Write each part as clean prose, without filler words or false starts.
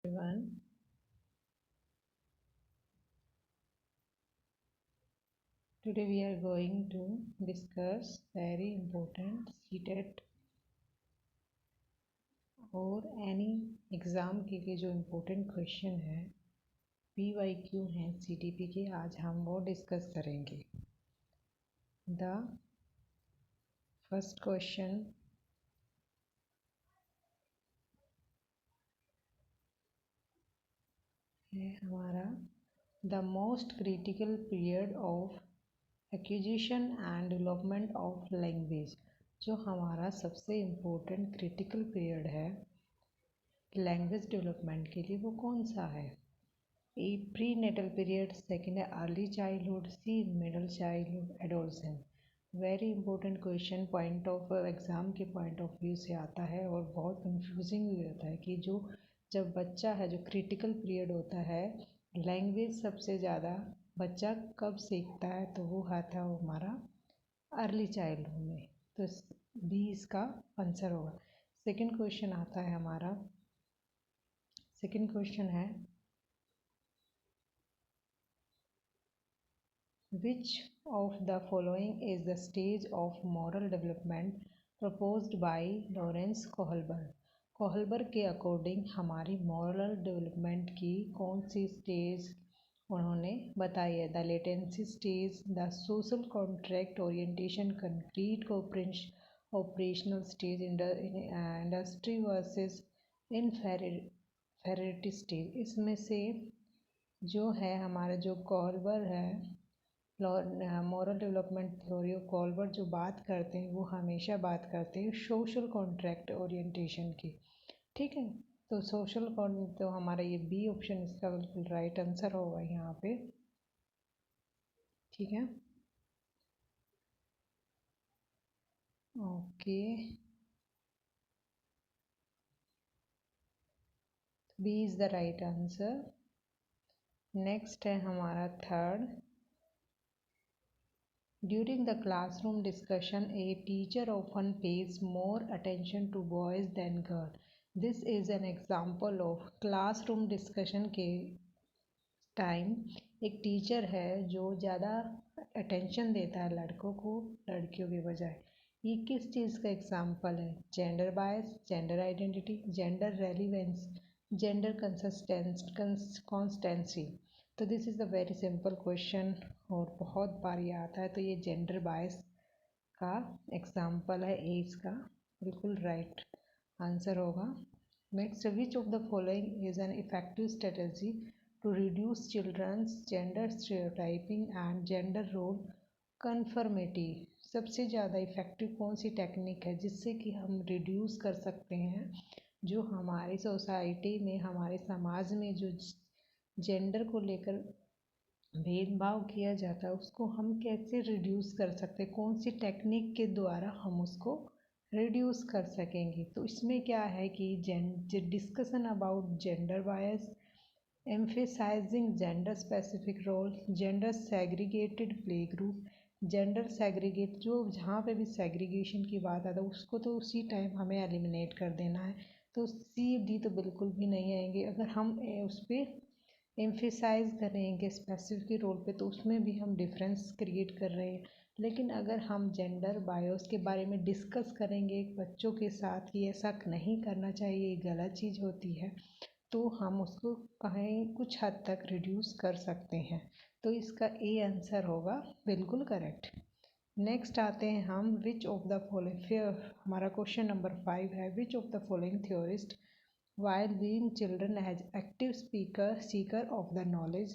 Everyone. Today we are going to discuss very important CTET और any exam के लिए जो इम्पोर्टेंट क्वेश्चन है PYQ हैं CTP के, आज हम वो डिस्कस करेंगे। द फर्स्ट क्वेश्चन है हमारा, the most critical period of acquisition and development of language. जो हमारा सबसे इम्पोर्टेंट क्रिटिकल पीरियड है लैंग्वेज डेवलपमेंट के लिए वो कौन सा है? A prenatal period, second है early childhood, C middle childhood, adolescence. Very important question point of exam के पॉइंट ऑफ व्यू से आता है और बहुत कंफ्यूजिंग भी होता है कि जो जब बच्चा है, जो क्रिटिकल पीरियड होता है लैंग्वेज सबसे ज़्यादा बच्चा कब सीखता है, तो वो आता है हमारा अर्ली चाइल्डहुड में। तो बी इसका आंसर होगा। सेकेंड क्वेश्चन आता है हमारा, सेकेंड क्वेश्चन है, which of the following is the stage of moral development proposed by Lawrence Kohlberg? Kohlberg के अकॉर्डिंग हमारी मॉरल डेवलपमेंट की कौन सी स्टेज उन्होंने बताई है? The latency stage, the social contract orientation, concrete operational stage, industry versus inferiority stage. इसमें से जो है हमारा जो कोहलबर्ग है moral development theory of Kohlberg जो बात करते हैं वो हमेशा बात करते हैं सोशल कॉन्ट्रैक्ट ओरिएंटेशन की। ठीक है, तो तो हमारा ये बी ऑप्शन इसका बिल्कुल राइट आंसर होगा यहाँ पे। ठीक है, okay, B is the right answer. Next है हमारा third, during the classroom discussion, a teacher often pays more attention to boys than girls. This is an example of classroom discussion के time एक teacher है जो ज़्यादा attention देता है लड़कों को लड़कियों के बजाय। ये किस चीज़ का एग्जाम्पल है? Gender bias, gender identity, gender relevance, gender constancy. तो this is the very simple question और बहुत बार ये आता है। तो ये जेंडर बायस का एग्जाम्पल है, ए इसका बिल्कुल राइट आंसर होगा। Next, which of the following is an effective strategy to reduce children's gender stereotyping and gender role conformity? सबसे ज़्यादा इफ़ेक्टिव कौन सी टेक्निक है जिससे कि हम रिड्यूस कर सकते हैं जो हमारी सोसाइटी में, हमारे समाज में जो जेंडर को लेकर भेदभाव किया जाता है उसको हम कैसे रिड्यूस कर सकते हैं? कौन सी टेक्निक के द्वारा हम उसको रिड्यूस कर सकेंगे? तो इसमें क्या है कि discussion about gender bias, emphasizing gender specific role, gender segregated play group, gender segregate, जो जहाँ पे भी सेग्रीगेशन की बात आता है उसको तो उसी टाइम हमें एलिमिनेट कर देना है। तो सी डी तो बिल्कुल भी नहीं आएंगे। अगर हम उस पर एम्फेसाइज करेंगे स्पेसिफिक रोल पे तो उसमें भी हम डिफरेंस क्रिएट कर रहे हैं। लेकिन अगर हम जेंडर बायोस के बारे में डिस्कस करेंगे बच्चों के साथ कि ऐसा नहीं करना चाहिए, ये गलत चीज़ होती है, तो हम उसको कहीं कुछ हद तक रिड्यूस कर सकते हैं। तो इसका ए आंसर होगा बिल्कुल करेक्ट। नेक्स्ट आते हैं हम, विच ऑफ द फॉलोइंग, हमारा क्वेश्चन नंबर 5 है, विच of the following theorist while being children as active seeker of the knowledge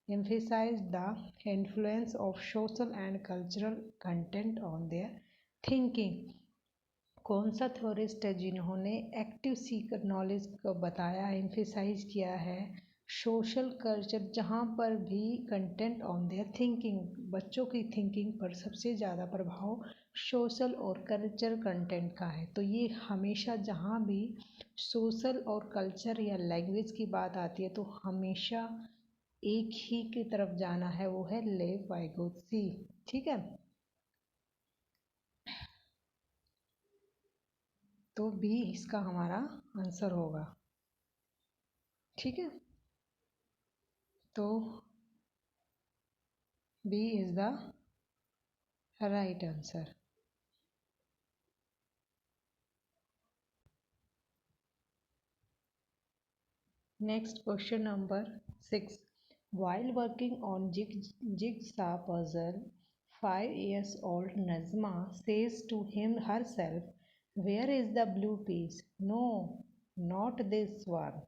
emphasize the influence of social and cultural content on their thinking? कौन सा theorist है जिन्होंने active Sikar knowledge को बताया, emphasise किया है सोशल कल्चर, जहाँ पर भी कंटेंट ऑन देयर थिंकिंग, बच्चों की थिंकिंग पर सबसे ज़्यादा प्रभाव सोशल और कल्चर कंटेंट का है? तो ये हमेशा जहाँ भी सोशल और कल्चर या लैंग्वेज की बात आती है तो हमेशा एक ही की तरफ जाना है, वो है लेव वाइगोत्स्की। ठीक है, तो बी इसका हमारा आंसर होगा। ठीक है, तो B is the right answer. Next question number 6. While working on jigsaw puzzle, 5-year-old Nazma says to herself, "Where is the blue piece? No, not this one.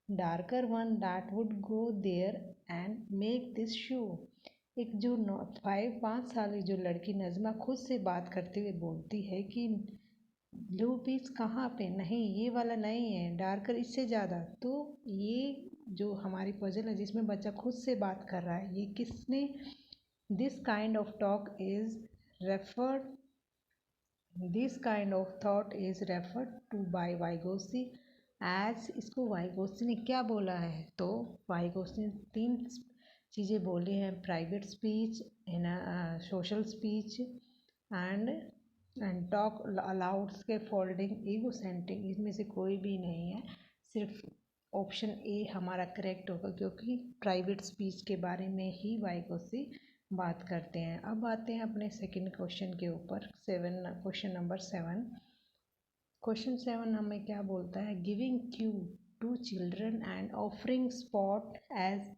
Darker one that would go there and make this shoe." एक जो 5 साल की जो लड़की नज़मा खुद से बात करते हुए बोलती है कि ब्लू पीस कहाँ पे, नहीं ये वाला नहीं है, डार्कर इससे ज़्यादा। तो ये जो हमारी पजल है जिसमें बच्चा खुद से बात कर रहा है, ये किसने, this kind of talk is referred, this kind of thought is referred to by Vygotsky as. इसको वाइगोत्स्की ने क्या बोला है, तो वाइगोत्स्की ने 3 चीज़ें बोली हैं, private speech, social speech and talk allowed के फोल्डिंग ईगो सेंटिंग। इसमें से कोई भी नहीं है, सिर्फ ऑप्शन ए हमारा करेक्ट होगा, क्योंकि प्राइवेट स्पीच के बारे में ही वाइगोत्स्की बात करते हैं। अब आते हैं अपने सेकंड क्वेश्चन के ऊपर, क्वेश्चन नंबर 7। क्वेश्चन 7 हमें क्या बोलता है, giving cue to children and offering support as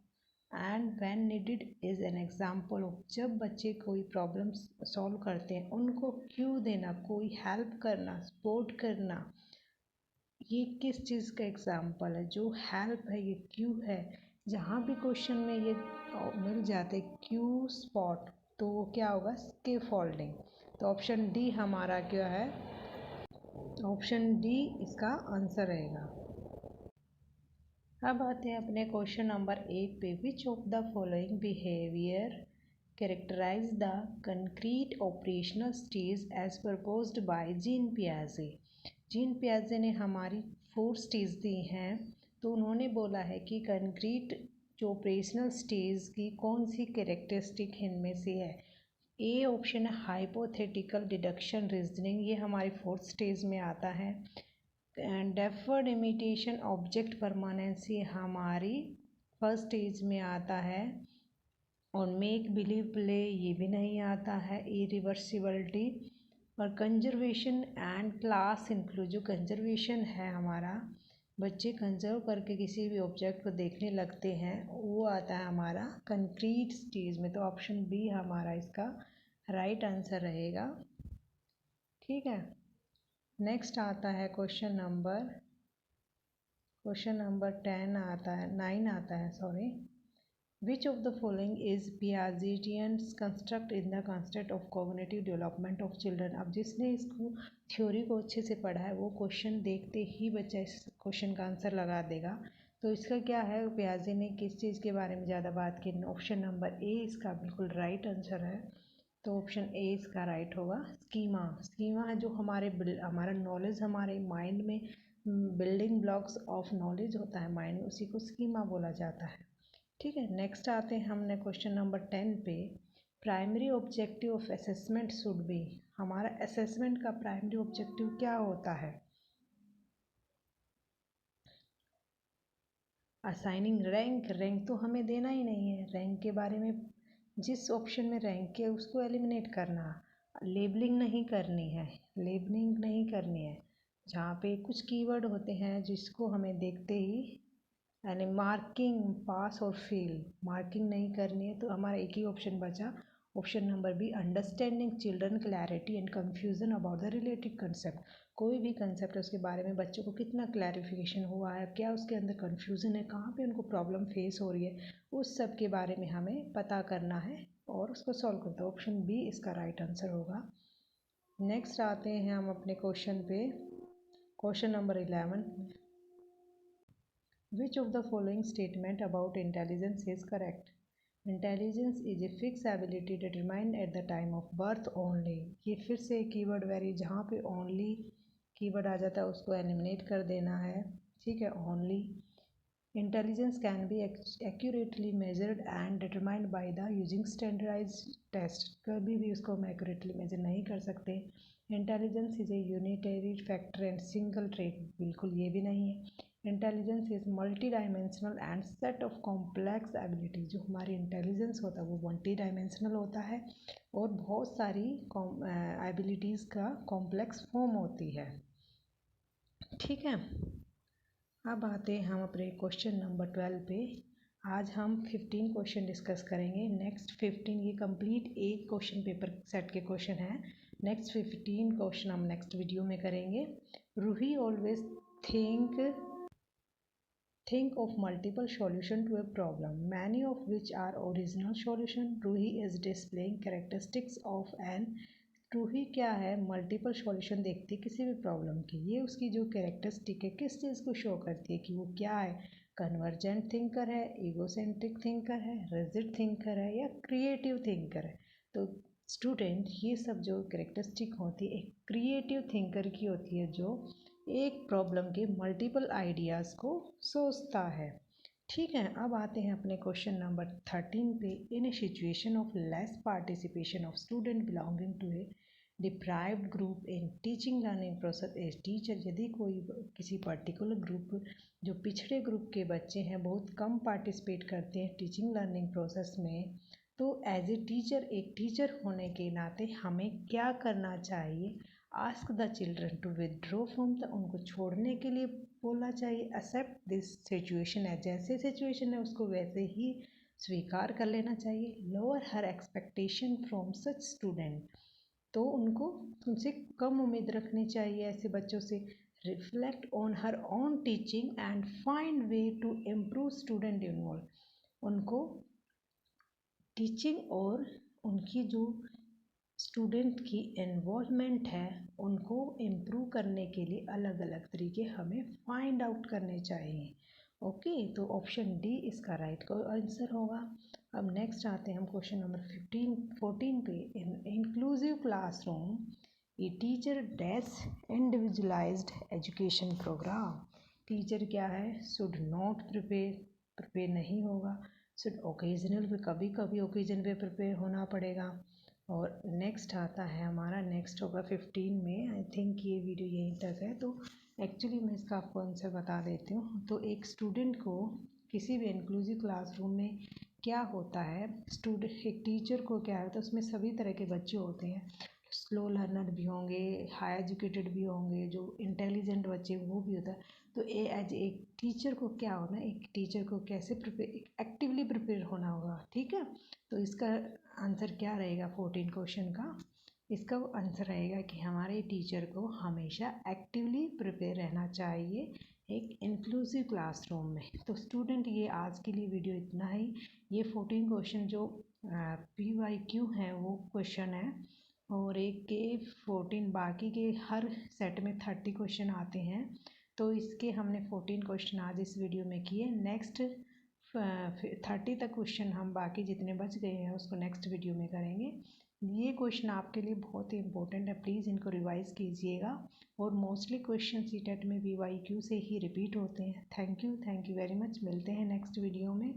and when needed is an example of. जब बच्चे कोई प्रॉब्लम सॉल्व करते हैं उनको क्यू देना, कोई हेल्प करना, सपोर्ट करना, ये किस चीज़ का एग्जाम्पल है। जो हेल्प है ये क्यू है। जहाँ भी क्वेश्चन में ये मिल जाते क्यू स्पॉट तो वो क्या होगा, स्कैफोल्डिंग। तो ऑप्शन डी हमारा क्या है, ऑप्शन डी इसका आंसर रहेगा। अब आते हैं अपने क्वेश्चन नंबर 8 पे। Which of the following behaviour characterise the concrete operational stage as proposed by Jean पियाजे। जीन पियाजे ने हमारी 4 स्टेज दी हैं, तो उन्होंने बोला है कि कंक्रीट जो ऑपरेशनल स्टेज की कौन सी कैरेक्टरिस्टिक इनमें से है। ए ऑप्शन है हाइपोथेटिकल डिडक्शन रीजनिंग, ये हमारी 4th स्टेज में आता है। डेफर्ड इमिटेशन ऑब्जेक्ट परमानेंसी हमारी 1st स्टेज में आता है। और मेक बिलीव प्ले ये भी नहीं आता है। इरिवर्सिबिलिटी और conservation and class inclusive, conservation है हमारा, बच्चे कंजर्व करके किसी भी ऑब्जेक्ट को देखने लगते हैं, वो आता है हमारा कंक्रीट स्टेज में। तो ऑप्शन बी हमारा इसका राइट आंसर रहेगा। ठीक है, नेक्स्ट आता है क्वेश्चन नंबर 10 आता है, 9 आता है, sorry. Which of the following is Piagetian's construct in the construct of cognitive development of children. अब जिसने इसको थ्योरी को अच्छे से पढ़ा है वो क्वेश्चन देखते ही बच्चा इस क्वेश्चन का आंसर लगा देगा। तो इसका क्या है, पियाजे ने किस चीज़ के बारे में ज़्यादा बात की, ऑप्शन नंबर ए इसका बिल्कुल राइट आंसर है। तो ऑप्शन ए इसका राइट होगा। स्कीमा, स्कीमा है जो हमारा नॉलेज, हमारे माइंड में बिल्डिंग ब्लॉक्स ऑफ नॉलेज होता है माइंड में, उसी को स्कीमा बोला जाता है। ठीक है, नेक्स्ट आते हैं हमने क्वेश्चन नंबर 10 पे। Primary objective of assessment should be. हमारा असेसमेंट का प्राइमरी ऑब्जेक्टिव क्या होता है, असाइनिंग रैंक। रैंक तो हमें देना ही नहीं है, रैंक के बारे में जिस ऑप्शन में रैंक है उसको एलिमिनेट करना, लेबलिंग नहीं करनी है, लेबलिंग नहीं करनी है। जहाँ पे कुछ कीवर्ड होते हैं जिसको हमें देखते ही यानी मार्किंग, पास और फेल, मार्किंग नहीं करनी है। तो हमारा एक ही ऑप्शन बचा, option number B, understanding children clarity and confusion about the related concept. कोई भी कंसेप्ट है उसके बारे में बच्चों को कितना क्लैरिफिकेशन हुआ है, क्या उसके अंदर कन्फ्यूज़न है, कहाँ पे उनको प्रॉब्लम फेस हो रही है, उस सब के बारे में हमें पता करना है और उसको सॉल्व करना है। ऑप्शन बी इसका राइट आंसर होगा। नेक्स्ट आते हैं हम अपने क्वेश्चन पे, question number 11। Which of the following statement about intelligence is correct. Intelligence is a fix ability determined at the time of birth only. ये फिर से कीवर्ड वेरी, जहाँ पे ओनली कीवर्ड आ जाता है उसको एलिमिनेट कर देना है। ठीक है, only. Intelligence can be accurately measured and determined by the using standardized test. कभी भी उसको हम एक्यूरेटली मेजर नहीं कर सकते। Intelligence is a unitary factor and single trait, बिल्कुल ये भी नहीं है। Intelligence is multi dimensional and set of complex ability. जो हमारी इंटेलिजेंस होता है वो मल्टी डायमेंशनल होता है और बहुत सारी एबिलिटीज़ का कॉम्प्लेक्स फॉर्म होती है। ठीक है, अब आते हैं हम अपने क्वेश्चन नंबर 12 पे। आज हम 15 क्वेश्चन डिस्कस करेंगे। नेक्स्ट 15 ये कंप्लीट एक क्वेश्चन पेपर सेट के क्वेश्चन हैं। नेक्स्ट 15 क्वेश्चन हम नेक्स्ट वीडियो में करेंगे। Ruhi always think of multiple solution to a problem, many of which are original solution. Ruhi is displaying characteristics of an Ruhi क्या है, मल्टीपल सॉल्यूशन देखती है किसी भी प्रॉब्लम की। ये उसकी जो कैरेक्टरिस्टिक है किस चीज़ को शो करती है कि वो क्या है, कन्वर्जेंट थिंकर है, ईगोसेंट्रिक थिंकर है, रिजिड थिंकर है या क्रिएटिव थिंकर है। तो स्टूडेंट ये सब जो कैरेक्टरिस्टिक होती है एक क्रिएटिव थिंकर की होती है, जो एक प्रॉब्लम के मल्टीपल आइडियाज़ को सोचता है। ठीक है, अब आते हैं अपने क्वेश्चन नंबर 13 पे। In a situation of less participation of student belonging to a deprived group in teaching learning process as teacher, यदि कोई किसी पर्टिकुलर ग्रुप जो पिछड़े ग्रुप के बच्चे हैं बहुत कम पार्टिसिपेट करते हैं टीचिंग लर्निंग प्रोसेस में, तो एज ए टीचर, एक टीचर होने के नाते हमें क्या करना चाहिए। Ask the children to withdraw from the, उनको छोड़ने के लिए बोलना चाहिए। एक्सेप्ट दिस सिचुएशन है, जैसे सिचुएशन है उसको वैसे ही स्वीकार कर लेना चाहिए। Lower her expectation from such student, तो उनको उनसे कम उम्मीद रखनी चाहिए ऐसे बच्चों से। Reflect on her own teaching and find way to improve student involve, उनको टीचिंग और उनकी जो स्टूडेंट की इन्वॉल्वमेंट है उनको इम्प्रूव करने के लिए अलग अलग तरीके हमें फाइंड आउट करने चाहिए। ओके, तो ऑप्शन डी इसका राइट का आंसर होगा। अब नेक्स्ट आते हैं हम क्वेश्चन नंबर 14 पे। In inclusive classroom a teacher dash individualised education programme. Teacher क्या है, शुड नॉट प्रिपेयर नहीं होगा, शुड ओकेजनल, कभी कभी ओकेजन पे प्रिपेयर होना पड़ेगा। और नेक्स्ट आता है हमारा, नेक्स्ट होगा 15 में। आई थिंक ये वीडियो यहीं तक है, तो एक्चुअली मैं इसका आपको आंसर बता देती हूँ। तो एक स्टूडेंट को किसी भी इंक्लूसिव क्लासरूम में क्या होता है, एक टीचर को क्या होता है, उसमें सभी तरह के बच्चे होते हैं। स्लो लर्नर भी होंगे, हाई एजुकेटेड भी होंगे, जो इंटेलिजेंट बच्चे वो भी होता है। तो एज एक टीचर को क्या होना, एक टीचर को कैसे एक्टिवली प्रिपेयर होना होगा। ठीक है, तो इसका आंसर क्या रहेगा 14 क्वेश्चन का, इसका आंसर रहेगा कि हमारे टीचर को हमेशा एक्टिवली प्रिपेयर रहना चाहिए एक इंक्लूसिव क्लासरूम में। तो स्टूडेंट ये आज के लिए वीडियो इतना ही। ये 14 क्वेश्चन जो PYQ है वो क्वेश्चन है, और एक के 14 बाकी के हर सेट में 30 क्वेश्चन आते हैं। तो इसके हमने 14 क्वेश्चन आज इस वीडियो में किए। नेक्स्ट 30 तक क्वेश्चन हम बाकी जितने बच गए हैं उसको नेक्स्ट वीडियो में करेंगे। ये क्वेश्चन आपके लिए बहुत ही इंपॉर्टेंट है, प्लीज़ इनको रिवाइज़ कीजिएगा। और मोस्टली क्वेश्चन CTET में PYQ से ही रिपीट होते हैं। Thank you very much. मिलते हैं नेक्स्ट वीडियो में।